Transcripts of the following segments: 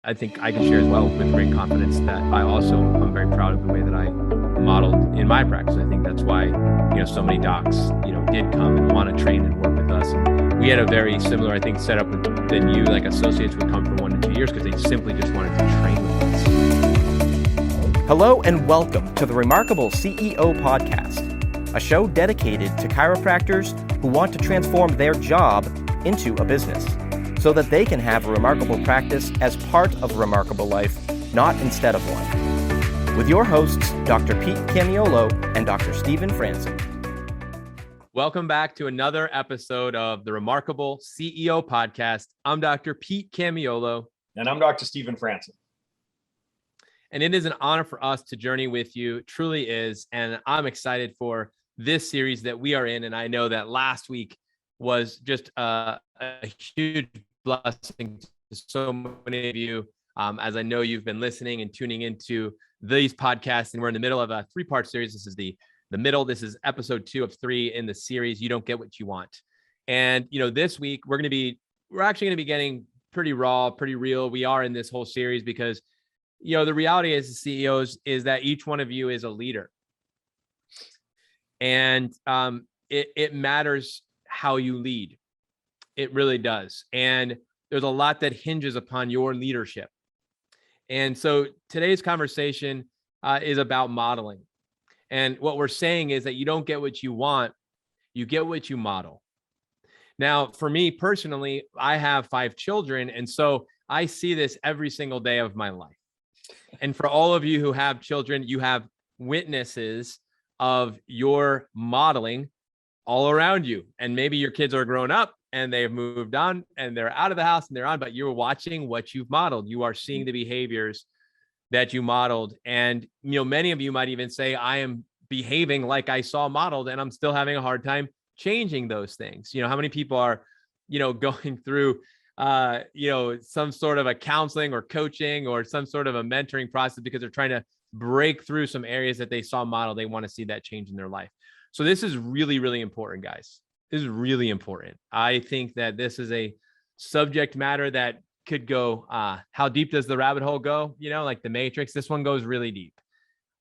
I think I can share as well with great confidence that I also am very proud of the way that I modeled in my practice. I think that's why, so many docs, did come and want to train and work with us. And we had a very similar, I think, setup than you, like associates would come for 1 to 2 years because they simply just wanted to train with us. Hello and welcome to the Remarkable CEO Podcast, a show dedicated to chiropractors who want to transform their job into a business, so that they can have a remarkable practice as part of a remarkable life, not instead of one. With your hosts, Dr. Pete Camiolo and Dr. Stephen Franson. Welcome back to another episode of the Remarkable CEO Podcast. I'm Dr. Pete Camiolo. And I'm Dr. Stephen Franson. And it is an honor for us to journey with you. It truly is. And I'm excited for this series that we are in. And I know that last week was just a huge blessing to so many of you, as I know you've been listening and tuning into these podcasts, and we're in the middle of a 3-part series. This is the middle. This is episode 2 of 3 in the series. You don't get what you want. And this week we're actually going to be getting pretty raw, pretty real. We are in this whole series because the reality as the CEOs is that each one of you is a leader, and it matters how you lead. It really does. And there's a lot that hinges upon your leadership. And so today's conversation is about modeling. And what we're saying is that you don't get what you want, you get what you model. Now, for me personally, I have 5 children. And so I see this every single day of my life. And for all of you who have children, you have witnesses of your modeling all around you. And maybe your kids are grown up and they've moved on and they're out of the house and they're on, but you're watching what you've modeled. You are seeing the behaviors that you modeled. And, many of you might even say, I am behaving like I saw modeled, and I'm still having a hard time changing those things. How many people are, going through, some sort of a counseling or coaching or some sort of a mentoring process because they're trying to break through some areas that they saw modeled. They want to see that change in their life. So this is really, really important, guys. This is really important. I think that this is a subject matter that could go, how deep does the rabbit hole go? Like the Matrix, this one goes really deep.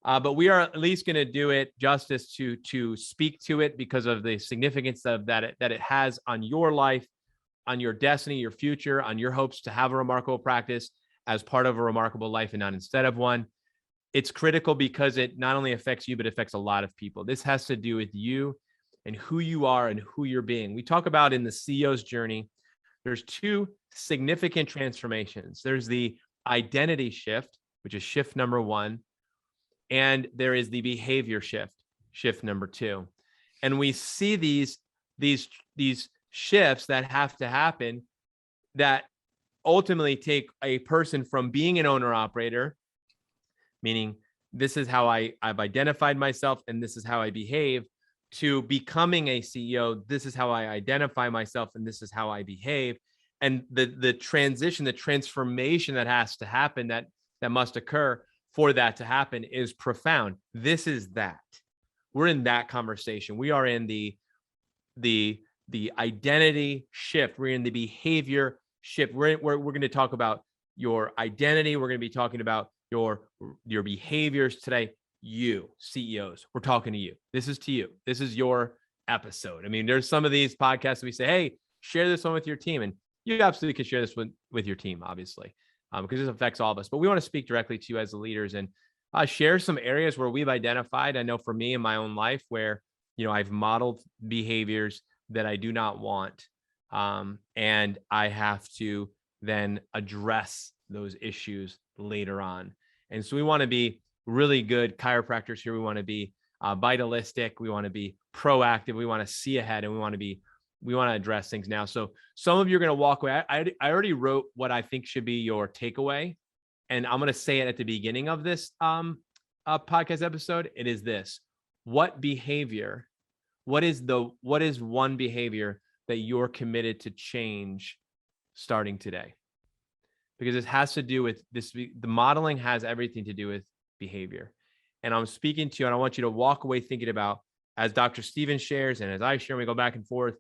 But we are at least going to do it justice to speak to it because of the significance of that it has on your life, on your destiny, your future, on your hopes to have a remarkable practice as part of a remarkable life and not instead of one. It's critical because it not only affects you, but affects a lot of people. This has to do with you and who you are and who you're being. We talk about in the CEO's journey, there's 2 significant transformations. There's the identity shift, which is shift number 1. And there is the behavior shift number 2. And we see these shifts that have to happen that ultimately take a person from being an owner operator, meaning this is how I've identified myself and this is how I behave, to becoming a CEO. This is how I identify myself and this is how I behave. And the transition, the transformation that has to happen, that must occur for that to happen is profound. This is that. We're in that conversation. We are in the identity shift. We're in the behavior shift. We're going to talk about your identity. We're going to be talking about your behaviors today. You CEOs, we're talking to you. This is to you. This is your episode. I mean, there's some of these podcasts we say, hey, share this one with your team. And you absolutely can share this with your team, obviously, because this affects all of us. But we want to speak directly to you as the leaders and share some areas where we've identified. I know for me in my own life where, I've modeled behaviors that I do not want. And I have to then address those issues later on. And so we want to be really good chiropractors here. We want to be vitalistic. We want to be proactive. We want to see ahead, and we want to address things now. So some of you are going to walk away. I already wrote what I think should be your takeaway, and I'm going to say it at the beginning of this podcast episode. It is this: what is one behavior that you're committed to change starting today? Because it has to do with this. The modeling has everything to do with behavior. And I'm speaking to you, and I want you to walk away thinking about, as Dr. Stephen shares and as I share, we go back and forth,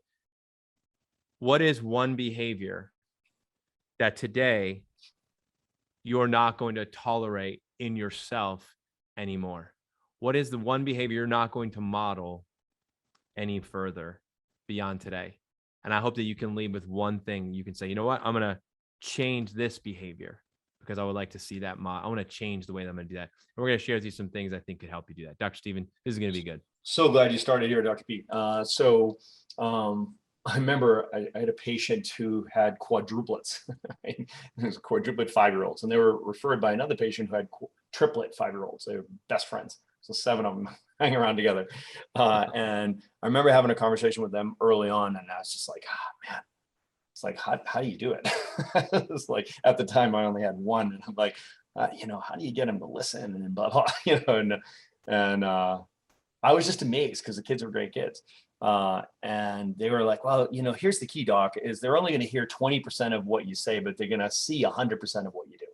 what is one behavior that today you're not going to tolerate in yourself anymore? What is the one behavior you're not going to model any further beyond today? And I hope that you can leave with one thing you can say, you know what, I'm going to change this behavior because I would like to see that. I want to change the way that I'm going to do that. And we're going to share with you some things I think could help you do that. Dr. Stephen, this is going to be good. So glad you started here, Dr. Pete. I remember I had a patient who had quadruplets, right? It was quadruplet 5-year-olds, and they were referred by another patient who had triplet 5-year-olds. They were best friends. So 7 of them hang around together. And I remember having a conversation with them early on, and I was just like, man, it's like, how do you do it? It's like, at the time I only had one, and I'm like, how do you get them to listen and blah, blah, and I was just amazed because the kids were great kids. And they were like, well, here's the key, doc, is they're only going to hear 20% of what you say, but they're going to see 100% of what you do.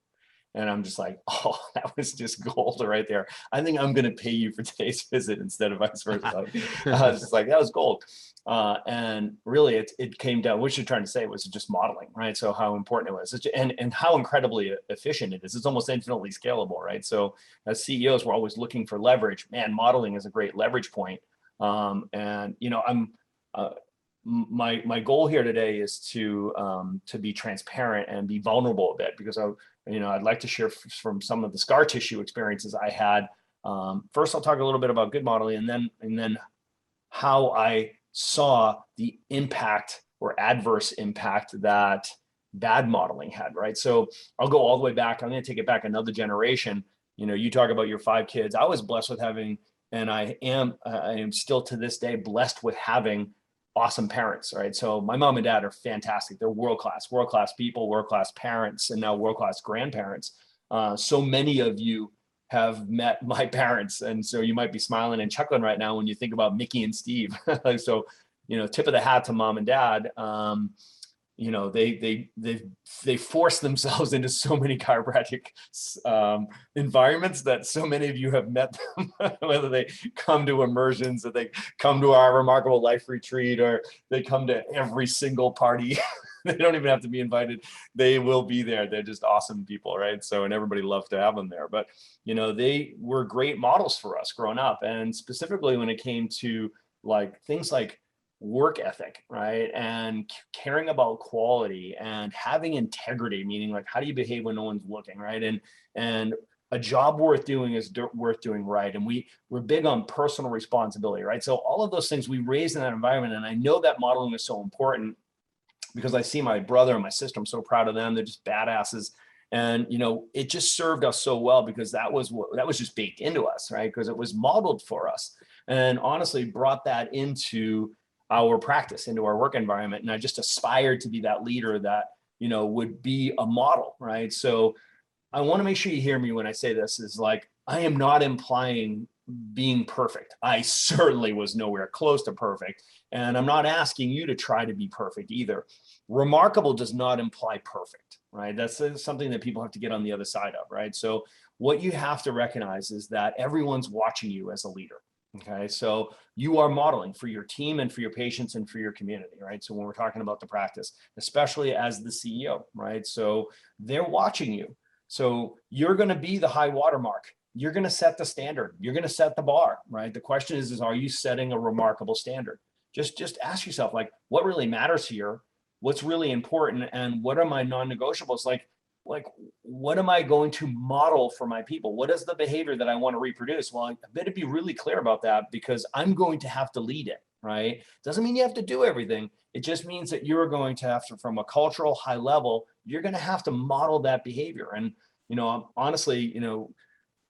And I'm just like, oh, that was just gold right there. I think I'm going to pay you for today's visit instead of vice versa. I was just like, that was gold. And really it came down, what you're trying to say was just modeling, right? So how important it was and how incredibly efficient it is. It's almost infinitely scalable, right? So as CEOs, we're always looking for leverage. Man, modeling is a great leverage point. My goal here today is to be transparent and be vulnerable a bit, because I'd like to share from some of the scar tissue experiences I had. First, I'll talk a little bit about good modeling, and then how I saw the impact or adverse impact that bad modeling had, right? So I'll go all the way back. I'm going to take it back another generation. You talk about your 5 kids. I was blessed with having, and I am still to this day blessed with having awesome parents, right? So my mom and dad are fantastic. They're world-class people, world-class parents, and now world-class grandparents. So many of you have met my parents, and so you might be smiling and chuckling right now when you think about Mickey and Steve. So, tip of the hat to mom and dad. They force themselves into so many chiropractic environments that so many of you have met them, whether they come to immersions, or they come to our Remarkable Life Retreat, or they come to every single party. They don't even have to be invited. They will be there. They're just awesome people, right? So, and everybody loves to have them there. But, they were great models for us growing up. And specifically when it came to things like work ethic, right? And caring about quality and having integrity, meaning how do you behave when no one's looking, right? And a job worth doing is worth doing right. And we're big on personal responsibility, right? So all of those things we raised in that environment. And I know that modeling is so important because I see my brother and my sister. I'm so proud of them. They're just badasses. And, it just served us so well because that was just baked into us, right? Because it was modeled for us, and honestly brought that into our practice, into our work environment. And I just aspired to be that leader that, would be a model, right? So I want to make sure you hear me when I say this is I am not implying being perfect. I certainly was nowhere close to perfect. And I'm not asking you to try to be perfect either. Remarkable does not imply perfect, right? That's something that people have to get on the other side of, right? So what you have to recognize is that everyone's watching you as a leader. Okay, so you are modeling for your team and for your patients and for your community, right? So when we're talking about the practice, especially as the CEO, right? So they're watching you. So you're going to be the high watermark. You're going to set the standard. You're going to set the bar, right? The question is are you setting a remarkable standard? Just ask yourself, what really matters here? What's really important? And what are my non-negotiables? What am I going to model for my people? What is the behavior that I want to reproduce? Well, I better be really clear about that because I'm going to have to lead it, right? Doesn't mean you have to do everything. It just means that you're going to have to, from a cultural high level, you're going to have to model that behavior. And, honestly,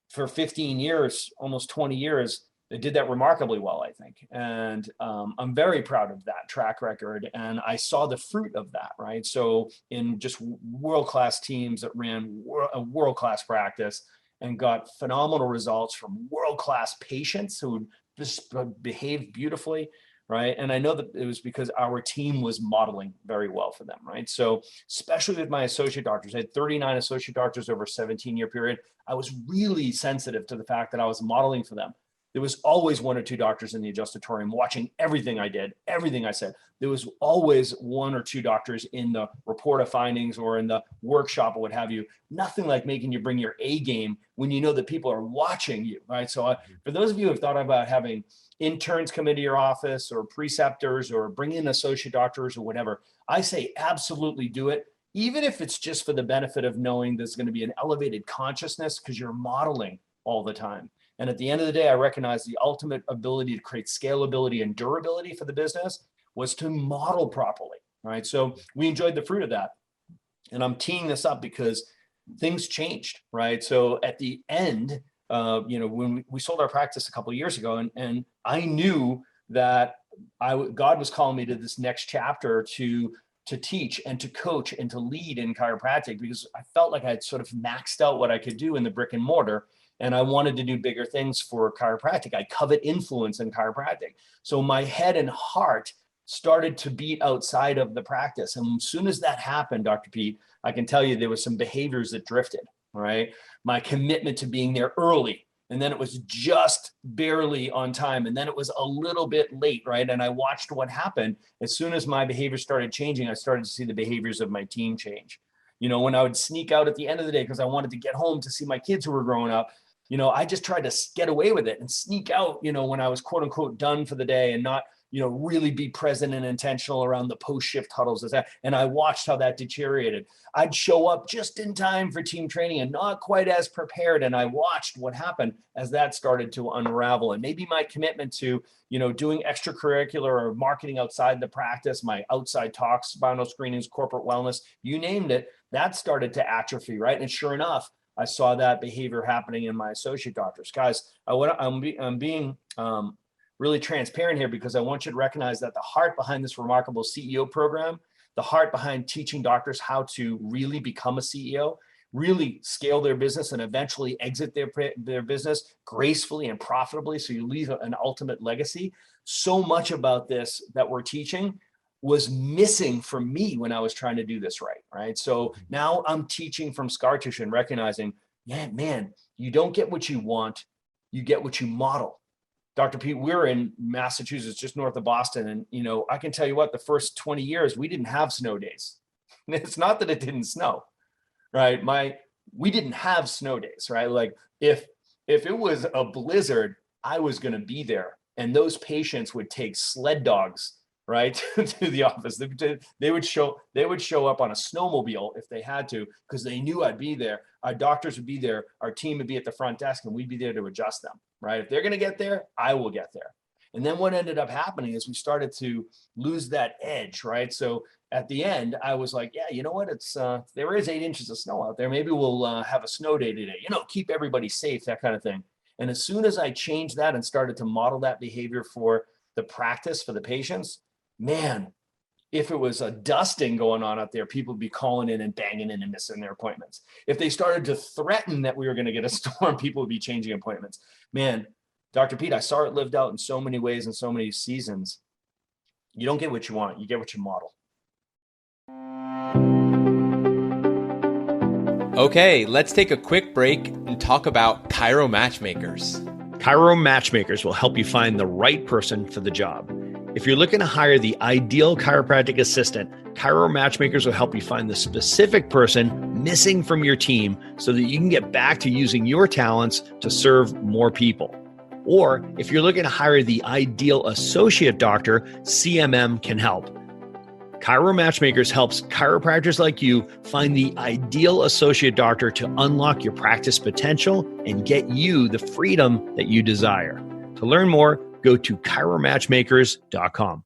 for 15 years, almost 20 years, they did that remarkably well, I think. And I'm very proud of that track record. And I saw the fruit of that, right? So in just world-class teams that ran a world-class practice and got phenomenal results from world-class patients who just behaved beautifully, right? And I know that it was because our team was modeling very well for them, right? So especially with my associate doctors, I had 39 associate doctors over a 17-year period. I was really sensitive to the fact that I was modeling for them. There was always one or two doctors in the adjustatorium watching everything I did, everything I said. There was always one or two doctors in the report of findings or in the workshop or what have you. Nothing like making you bring your A game when you know that people are watching you, right? So for those of you who have thought about having interns come into your office or preceptors or bring in associate doctors or whatever, I say absolutely do it. Even if it's just for the benefit of knowing there's going to be an elevated consciousness because you're modeling all the time. And at the end of the day, I recognize the ultimate ability to create scalability and durability for the business was to model properly, right? So we enjoyed the fruit of that. And I'm teeing this up because things changed, right? So at the end, when we sold our practice a couple of years ago, and I knew that God was calling me to this next chapter to teach and to coach and to lead in chiropractic, because I felt like I had sort of maxed out what I could do in the brick and mortar. And I wanted to do bigger things for chiropractic. I covet influence in chiropractic. So my head and heart started to beat outside of the practice. And as soon as that happened, Dr. Pete, I can tell you there was some behaviors that drifted, right? My commitment to being there early, and then it was just barely on time, and then it was a little bit late, right? And I watched what happened. As soon as my behavior started changing, I started to see the behaviors of my team change. When I would sneak out at the end of the day because I wanted to get home to see my kids who were growing up, I just tried to get away with it and sneak out, when I was quote unquote done for the day and not, really be present and intentional around the post-shift huddles. And I watched how that deteriorated. I'd show up just in time for team training and not quite as prepared. And I watched what happened as that started to unravel. And maybe my commitment to, doing extracurricular or marketing outside the practice, my outside talks, spinal screenings, corporate wellness, you named it, that started to atrophy, right? And sure enough, I saw that behavior happening in my associate doctors. Guys, I'm being really transparent here because I want you to recognize that the heart behind this Remarkable CEO program, the heart behind teaching doctors how to really become a CEO, really scale their business and eventually exit their business gracefully and profitably so you leave an ultimate legacy. So much about this that we're teaching was missing for me when I was trying to do this right? So now I'm teaching from scar tissue and recognizing, man, you don't get what you want, you get what you model. Dr. Pete, we're in Massachusetts, just north of Boston. And, I can tell you what, the first 20 years, we didn't have snow days. It's not that it didn't snow, right? We didn't have snow days, right? Like if it was a blizzard, I was going to be there. And those patients would take sled dogs, right, to the office. They would show up on a snowmobile if they had to, because they knew I'd be there. Our doctors would be there. Our team would be at the front desk, and we'd be there to adjust them, right? If they're going to get there, I will get there. And then what ended up happening is we started to lose that edge, right? So at the end, I was like, yeah, you know what? There is 8 inches of snow out there. Maybe we'll have a snow day today, keep everybody safe, that kind of thing. And as soon as I changed that and started to model that behavior for the practice, for the patients, man, if it was a dusting going on out there, people would be calling in and banging in and missing their appointments. If they started to threaten that we were going to get a storm, people would be changing appointments. Man, Dr. Pete, I saw it lived out in so many ways and so many seasons. You don't get what you want, you get what you model. Okay, let's take a quick break and talk about Chiro Match Makers. Chiro Match Makers will help you find the right person for the job. If you're looking to hire the ideal chiropractic assistant, Chiro Match Makers will help you find the specific person missing from your team so that you can get back to using your talents to serve more people. Or if you're looking to hire the ideal associate doctor, CMM can help. Chiro Match Makers helps chiropractors like you find the ideal associate doctor to unlock your practice potential and get you the freedom that you desire. To learn more, go to chiromatchmakers.com.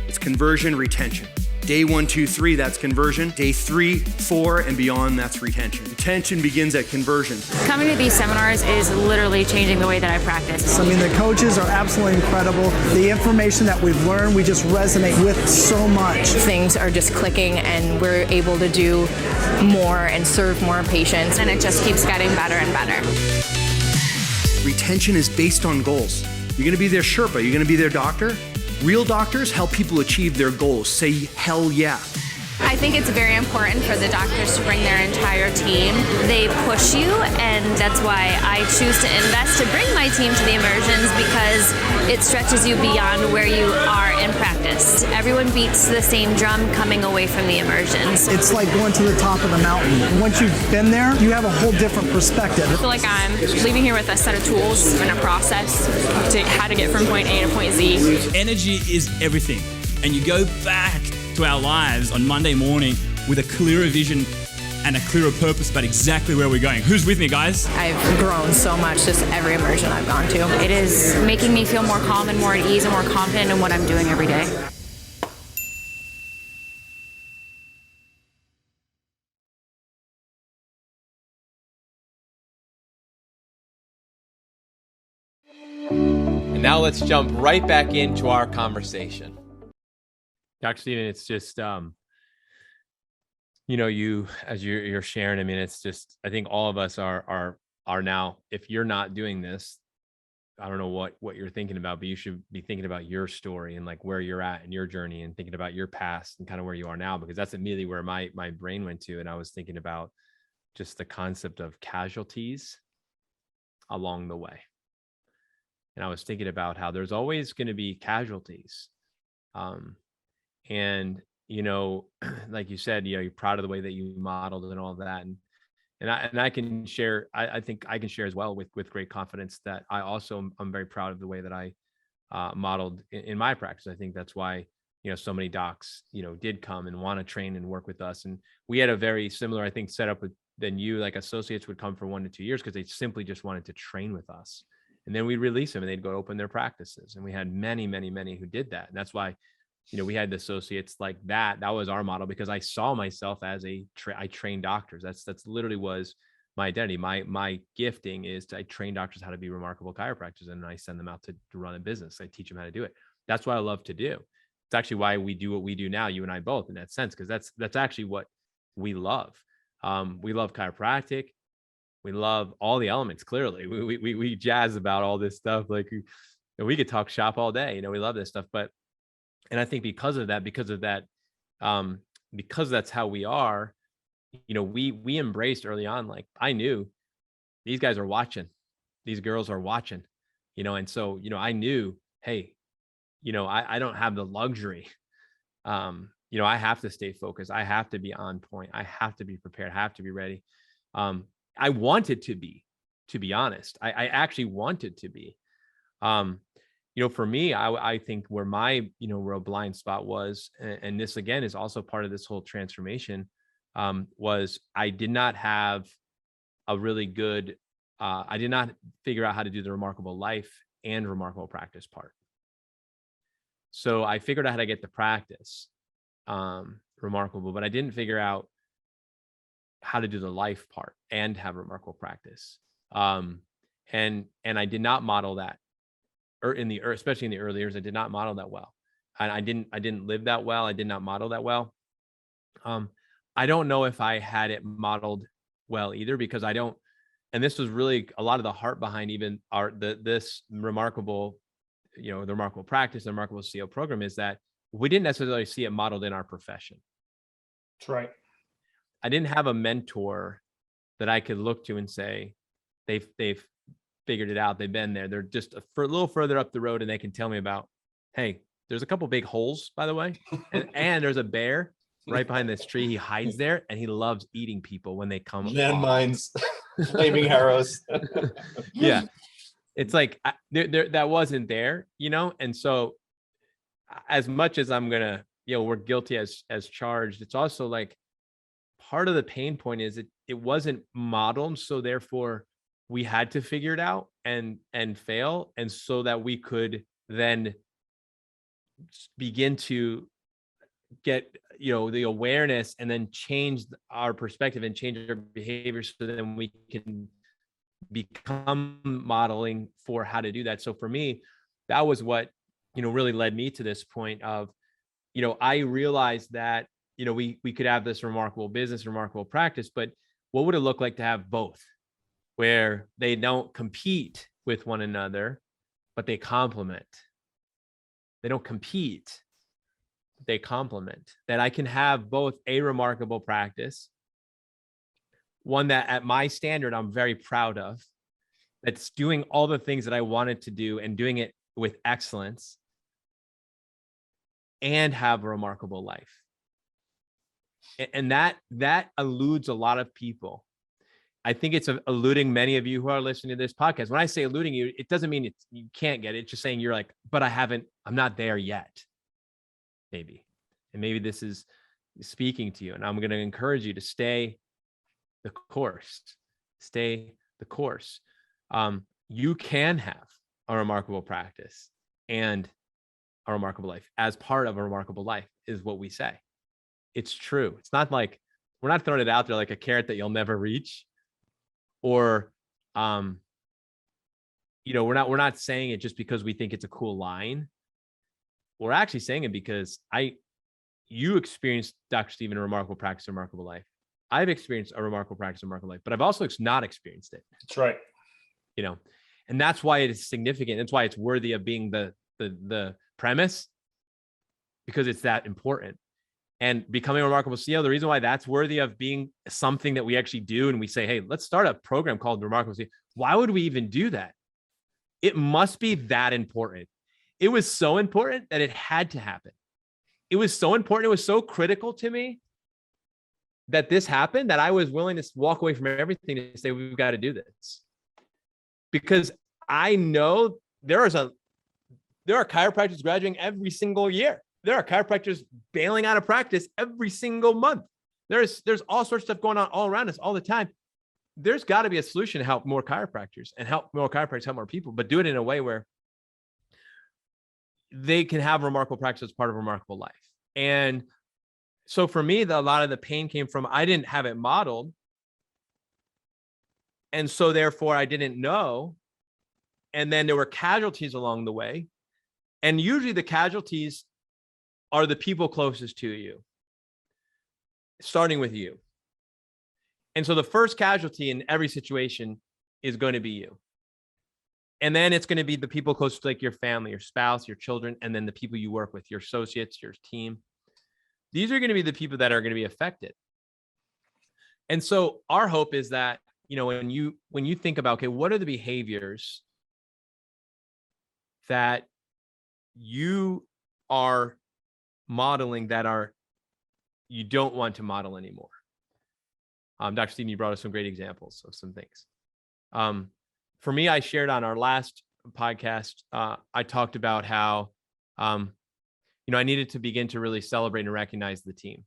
It's conversion retention. Day 1, 2, 3, that's conversion. Day 3, 4, and beyond, that's retention. Retention begins at conversion. Coming to these seminars is literally changing the way that I practice. The coaches are absolutely incredible. The information that we've learned, we just resonate with so much. Things are just clicking and we're able to do more and serve more patients, and it just keeps getting better and better. Retention is based on goals. You're going to be their Sherpa. You're going to be their doctor. Real doctors help people achieve their goals. Say hell yeah. I think it's very important for the doctors to bring their entire team. They push you, and that's why I choose to invest to bring my team to the immersions, because it stretches you beyond where you are in practice. Everyone beats the same drum coming away from the immersions. It's like going to the top of the mountain. Once you've been there, you have a whole different perspective. I feel like I'm leaving here with a set of tools and a process to how to get from point A to point Z. Energy is everything. And you go back to our lives on Monday morning with a clearer vision and a clearer purpose about exactly where we're going. Who's with me, guys? I've grown so much just every immersion I've gone to. It is making me feel more calm and more at ease and more confident in what I'm doing every day. And now let's jump right back into our conversation. Dr. Stephen, it's just, you, as you're sharing, I mean, it's just, I think all of us are now, if you're not doing this, I don't know what you're thinking about, but you should be thinking about your story and like where you're at in your journey and thinking about your past and kind of where you are now, because that's immediately where my brain went to. And I was thinking about just the concept of casualties along the way. And I was thinking about how there's always going to be casualties. And, like you said, you're proud of the way that you modeled and all of that. And I can share, I think I can share as well with great confidence that I also I'm very proud of the way that I modeled in my practice. I think that's why, so many docs, did come and want to train and work with us. And we had a very similar, I think, setup than you. Like associates would come for 1 to 2 years because they simply just wanted to train with us. And then we'd release them and they'd go open their practices. And we had many, many, many who did that. And that's why, we had the associates like that. That was our model, because I saw myself as I train doctors. That's literally was my identity. My gifting is I train doctors how to be remarkable chiropractors, and I send them out to run a business. I teach them how to do it. That's what I love to do. It's actually why we do what we do now, you and I both, in that sense, because that's actually what we love. We love chiropractic. We love all the elements. Clearly, we jazz about all this stuff. Like we could talk shop all day. We love this stuff. And I think because that's how we are, we embraced early on. Like I knew these guys are watching, these girls are watching, and so I knew, hey, I don't have the luxury. I have to stay focused. I have to be on point. I have to be prepared. I have to be ready. I wanted to be honest. I actually wanted to be. For me, I think where my, real blind spot was, and this again is also part of this whole transformation, was I did not have a really good, I did not figure out how to do the remarkable life and remarkable practice part. So I figured out how to get the practice remarkable, but I didn't figure out how to do the life part and have remarkable practice. And I did not model that, or especially in the early years, I did not model that well. And I didn't live that well. I did not model that well. I don't know if I had it modeled well either, because and this was really a lot of the heart behind even this remarkable, the remarkable practice, the remarkable CEO program, is that we didn't necessarily see it modeled in our profession. That's right. I didn't have a mentor that I could look to and say, they've figured it out. They've been there. They're just a little further up the road, and they can tell me about, hey, there's a couple big holes, by the way, and there's a bear right behind this tree. He hides there, and he loves eating people when they come. Landmines, flaming arrows. Yeah, it's like there that wasn't there, and so as much as I'm gonna, we're guilty as charged, it's also like part of the pain point is it wasn't modeled, so therefore we had to figure it out and fail, and so that we could then begin to get the awareness and then change our perspective and change our behavior, so then we can become modeling for how to do that. So for me, that was what really led me to this point of I realized that we could have this remarkable business, remarkable practice, but what would it look like to have both, where they don't compete with one another, but they complement? They don't compete, they complement, that I can have both a remarkable practice, one that at my standard, I'm very proud of, that's doing all the things that I wanted to do and doing it with excellence, and have a remarkable life. And that eludes a lot of people. I think it's eluding many of you who are listening to this podcast. When I say eluding you, it doesn't mean you can't get it. It's just saying you're like, but I'm not there yet. Maybe. And maybe this is speaking to you. And I'm going to encourage you to stay the course. Stay the course. You can have a remarkable practice and a remarkable life as part of a remarkable life, is what we say. It's true. It's not like we're not throwing it out there like a carrot that you'll never reach, or we're not saying it just because we think it's a cool line. We're actually saying it because you experienced, Dr. Stephen, a remarkable practice, a remarkable life. I've experienced a remarkable practice, a remarkable life, but I've also not experienced it. That's right. And that's why it is significant. That's why it's worthy of being the premise, because it's that important. And becoming a remarkable CEO, the reason why that's worthy of being something that we actually do, and we say, hey, let's start a program called Remarkable CEO. Why would we even do that? It must be that important. It was so important that it had to happen. It was so important. It was so critical to me that this happened, that I was willing to walk away from everything to say, we've got to do this. Because I know there are chiropractors graduating every single year. There are chiropractors bailing out of practice every single month. There's all sorts of stuff going on all around us all the time. There's got to be a solution to help more chiropractors and help more people, but do it in a way where they can have remarkable practice as part of a remarkable life. And so for me, a lot of the pain came from, I didn't have it modeled. And so therefore I didn't know. And then there were casualties along the way. And usually the casualties are the people closest to you, starting with you. And so the first casualty in every situation is going to be you. And then it's going to be the people close to, like your family, your spouse, your children, and then the people you work with, your associates, your team. These are going to be the people that are going to be affected. And so our hope is that, when you think about, okay, what are the behaviors that you are modeling that you don't want to model anymore? Dr. Stephen, you brought us some great examples of some things. For me, I shared on our last podcast, I talked about how, I needed to begin to really celebrate and recognize the team.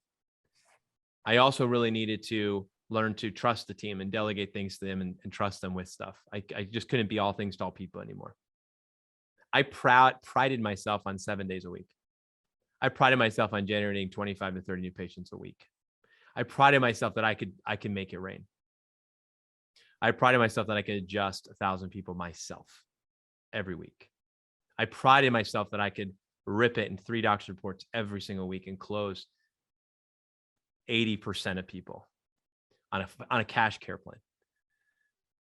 I also really needed to learn to trust the team and delegate things to them and trust them with stuff. I just couldn't be all things to all people anymore. I prided myself on 7 days a week. I prided myself on generating 25 to 30 new patients a week. I prided myself that I can make it rain. I prided myself that I could adjust 1,000 people myself every week. I prided myself that I could rip it in 3 doctor's reports every single week and close 80% of people on a cash care plan.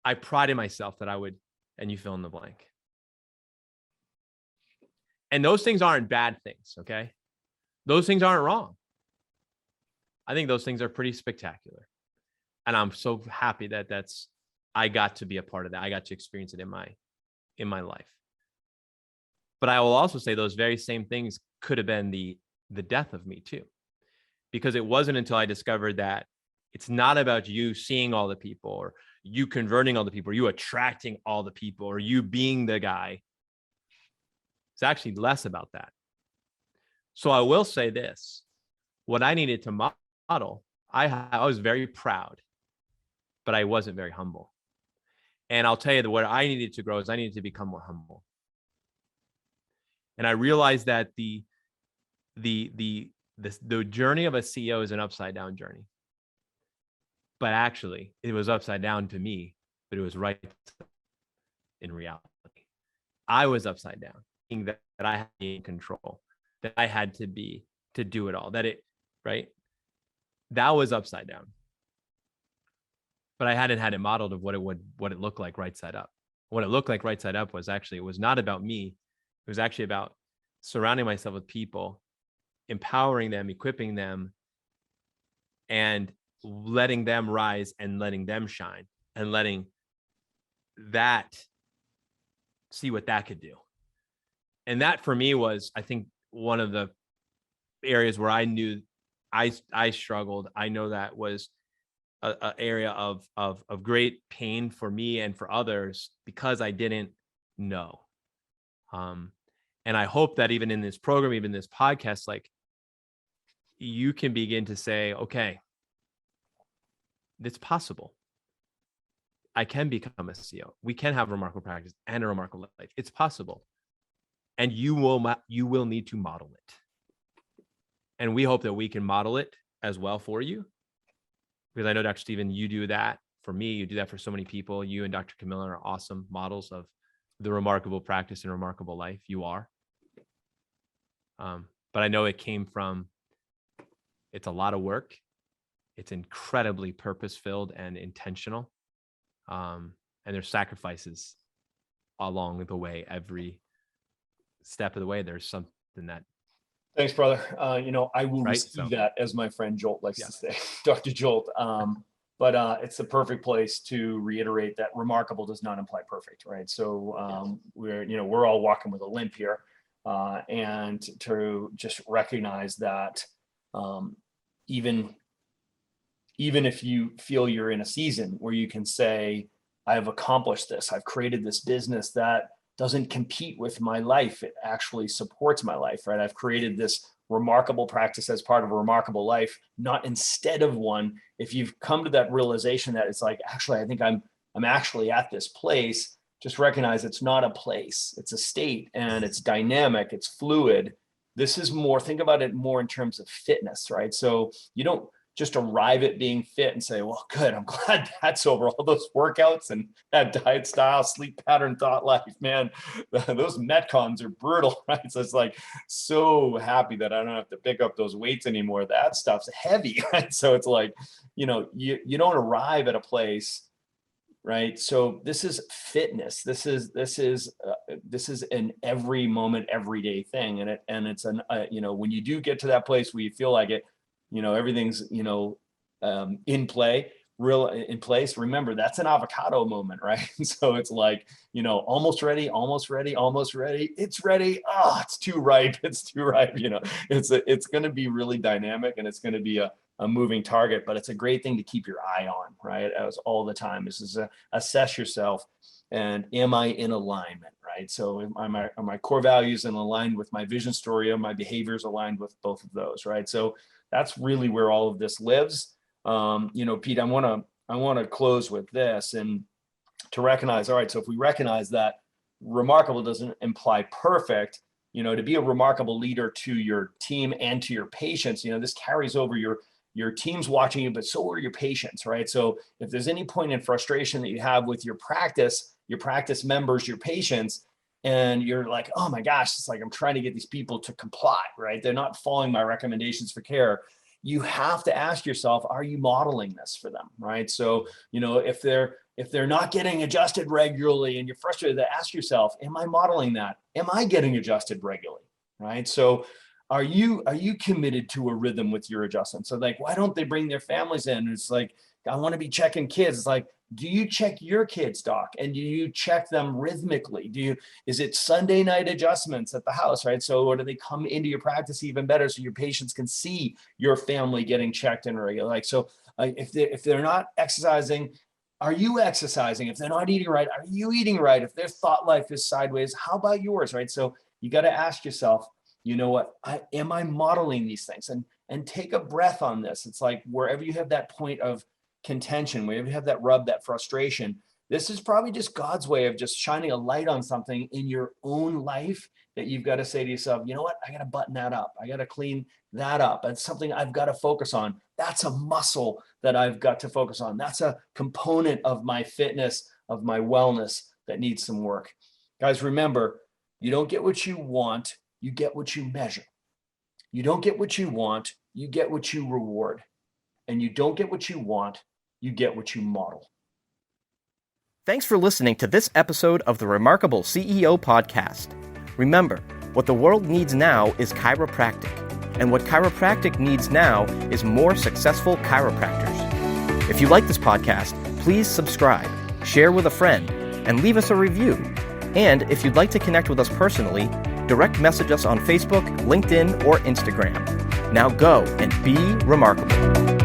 I prided myself that I would, and you fill in the blank. And those things aren't bad things, okay? Those things aren't wrong. I think those things are pretty spectacular. And I'm so happy that I got to be a part of that. I got to experience it in my life. But I will also say those very same things could have been the death of me too. Because it wasn't until I discovered that it's not about you seeing all the people, or you converting all the people, or you attracting all the people, or you being the guy. It's actually less about that. So I will say this, what I needed to model, I was very proud, but I wasn't very humble. And I'll tell you that what I needed to grow is I needed to become more humble. And I realized that the journey of a CEO is an upside down journey. But actually, it was upside down to me, but it was right in reality. I was upside down, thinking that I had to be in control, that I had to be to do it all, right? That was upside down. But I hadn't had it modeled of what it looked like right side up. What it looked like right side up was actually, it was not about me. It was actually about surrounding myself with people empowering them, equipping them, and letting them rise and letting them shine and letting that see what that could do. And that for me was, I think, one of the areas where I knew I struggled. I know that was a area of great pain for me and for others because I didn't know. And I hope that even in this program, even this podcast, like, you can begin to say, okay, it's possible. I can become a CEO. We can have remarkable practice and a remarkable life. It's possible. And you will need to model it. And we hope that we can model it as well for you. Because I know, Dr. Stephen, you do that for me. You do that for so many people. You and Dr. Camilla are awesome models of the remarkable practice and remarkable life. You are. But I know it came from, it's a lot of work. It's incredibly purpose-filled and intentional. And there's sacrifices along the way. Every step of the way, there's something that. Thanks, brother. I will receive that, as my friend Jolt likes to say, Dr. Jolt. But it's the perfect place to reiterate that remarkable does not imply perfect, right? So we're all walking with a limp here, and to just recognize that even if you feel you're in a season where you can say, I've accomplished this, I've created this business that doesn't compete with my life, it actually supports my life, right? I've created this remarkable practice as part of a remarkable life, not instead of one. If you've come to that realization that it's like, actually, I think I'm actually at this place, just recognize it's not a place, it's a state, and it's dynamic, it's fluid. This is more, think about it more in terms of fitness, right? So you don't just arrive at being fit and say, well, good, I'm glad that's over. All those workouts and that diet style, sleep pattern, thought life, man, those Metcons are brutal, right? So it's like, so happy that I don't have to pick up those weights anymore. That stuff's heavy, right? So it's like, you don't arrive at a place, right? So this is fitness. This is an every moment, everyday thing. And it's when you do get to that place where you feel like it, everything's, in place. Remember, that's an avocado moment, right? So it's like, almost ready. It's ready. Oh, it's too ripe. It's going to be really dynamic, and it's going to be a moving target, but it's a great thing to keep your eye on, right? As all the time. This is assess yourself, and am I in alignment, right? So are my core values in aligned with my vision story? Are my behaviors aligned with both of those, right? So that's really where all of this lives. Pete, I want to close with this, and to recognize, all right, so if we recognize that remarkable doesn't imply perfect, to be a remarkable leader to your team and to your patients, this carries over. Your team's watching you, but so are your patients, right? So if there's any point in frustration that you have with your practice members, your patients, and you're like, oh my gosh, it's like I'm trying to get these people to comply, right? They're not following my recommendations for care. You have to ask yourself, are you modeling this for them, right? So, if they're not getting adjusted regularly and you're frustrated, ask yourself, am I modeling that? Am I getting adjusted regularly, right? So are you committed to a rhythm with your adjustments? So like, why don't they bring their families in? It's like, I want to be checking kids. It's like, do you check your kids, doc? And do you check them rhythmically? Is it Sunday night adjustments at the house, right? So, or do they come into your practice even better so your patients can see your family getting checked in regular? Like, so if they're not exercising, are you exercising? If they're not eating right, are you eating right? If their thought life is sideways, how about yours, right? So you got to ask yourself, am I modeling these things? And take a breath on this. It's like, wherever you have that point of contention, wherever you have that rub, that frustration, this is probably just God's way of just shining a light on something in your own life that you've got to say to yourself, you know what, I got to button that up. I got to clean that up. It's something I've got to focus on. That's a muscle that I've got to focus on. That's a component of my fitness, of my wellness that needs some work. Guys, remember, you don't get what you want, you get what you measure. You don't get what you want, you get what you reward. And you don't get what you want, you get what you model. Thanks for listening to this episode of the Remarkable CEO Podcast. Remember, what the world needs now is chiropractic. and what chiropractic needs now is more successful chiropractors. If you like this podcast, please subscribe, share with a friend, and leave us a review. And if you'd like to connect with us personally, direct message us on Facebook, LinkedIn, or Instagram. Now go and be remarkable.